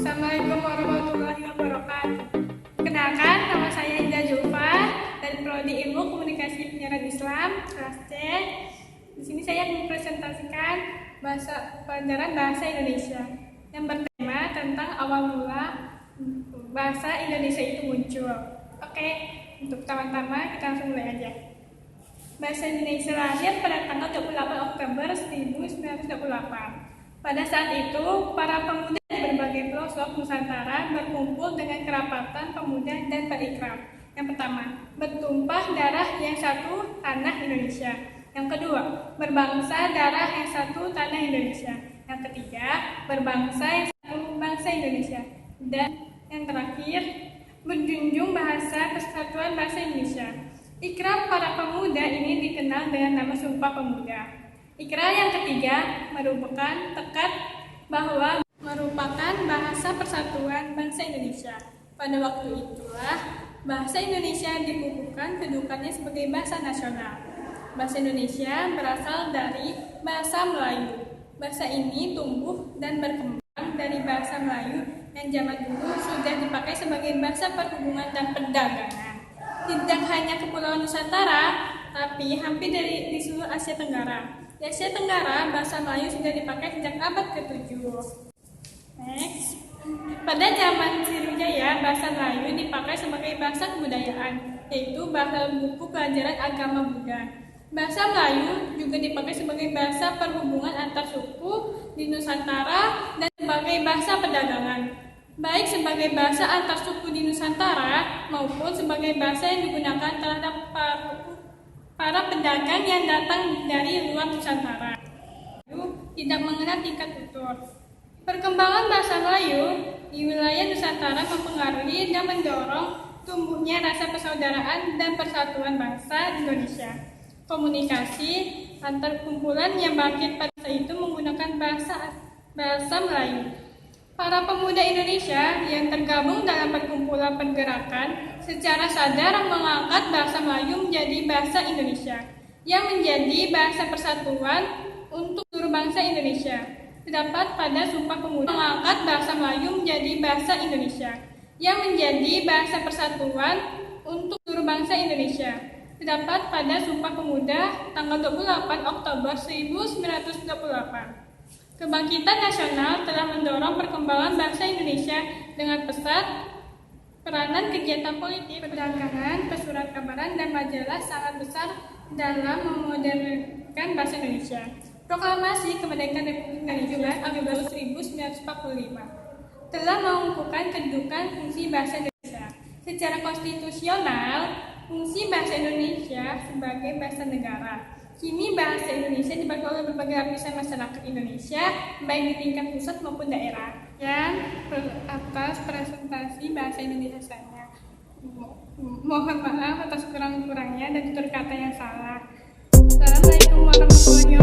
Assalamualaikum warahmatullahi wabarakatuh. Kenalkan, nama saya Indah Zulfa dari Prodi Ilmu Komunikasi Penyiaran Islam kelas C. Di sini saya mempresentasikan pelajaran bahasa Indonesia yang bertema tentang awal mula bahasa Indonesia itu muncul. Oke, untuk pertama-tama kita langsung mulai aja. Bahasa Indonesia lahir pada tanggal 28 Oktober 1928. Pada saat itu, para pemuda dari berbagai pelosok Nusantara berkumpul dengan kerapatan pemuda dan berikrar. Yang pertama, bertumpah darah yang satu tanah Indonesia. Yang kedua, berbangsa darah yang satu tanah Indonesia. Yang ketiga, berbangsa yang satu bangsa Indonesia. Dan yang terakhir, menjunjung bahasa persatuan bahasa Indonesia. Ikrar para pemuda ini dikenal dengan nama Sumpah Pemuda. Ikrar yang ketiga merupakan tekad bahwa merupakan bahasa persatuan bangsa Indonesia. Pada waktu itulah bahasa Indonesia dikukuhkan kedudukannya sebagai bahasa nasional. Bahasa Indonesia berasal dari bahasa Melayu. Bahasa ini tumbuh dan berkembang dari bahasa Melayu yang zaman dulu sudah dipakai sebagai bahasa perhubungan dan perdagangan. Tidak hanya Kepulauan Nusantara, tapi hampir di seluruh Asia Tenggara. Di Asia Tenggara, bahasa Melayu sudah dipakai sejak abad ke-7. Next. Pada zaman Sriwijaya, bahasa Melayu dipakai sebagai bahasa kebudayaan, yaitu bahasa buku pelajaran agama Buddha. Bahasa Melayu juga dipakai sebagai bahasa perhubungan antar suku di Nusantara dan sebagai bahasa perdagangan. Baik sebagai bahasa antar suku di Nusantara maupun sebagai bahasa yang digunakan terhadap para pedagang yang datang dari luar Nusantara. Tidak mengenal tingkat tutur. Perkembangan bahasa Melayu di wilayah Nusantara mempengaruhi dan mendorong tumbuhnya rasa persaudaraan dan persatuan bangsa Indonesia. Komunikasi antar kumpulan yang bangkit pada saat itu menggunakan bahasa Melayu. Para pemuda Indonesia yang tergabung dalam perkumpulan pergerakan secara sadar mengangkat bahasa Melayu menjadi bahasa Indonesia yang menjadi bahasa persatuan untuk seluruh bangsa Indonesia. Terdapat pada Sumpah Pemuda mengangkat bahasa Melayu menjadi bahasa Indonesia yang menjadi bahasa persatuan untuk seluruh bangsa Indonesia. Terdapat pada Sumpah Pemuda tanggal 28 Oktober 1928. Kebangkitan nasional telah mendorong perkembangan bangsa Indonesia dengan pesat. Peranan kegiatan politik, perdagangan, pesuratkabaran, dan majalah sangat besar dalam memodernkan bahasa Indonesia. Proklamasi Kemerdekaan Republik Indonesia Agustus 1945 telah mengukuhkan kedudukan fungsi bahasa Indonesia. Secara konstitusional, fungsi bahasa Indonesia sebagai bahasa negara. Kini bahasa Indonesia dipakai oleh berbagai lapisan masyarakat Indonesia, baik di tingkat pusat maupun daerah. Atas presentasi bahasa Indonesia saya. Mohon maaf atas kurang-kurangnya dan tutur kata yang salah. Assalamualaikum warahmatullahi wabarakatuh.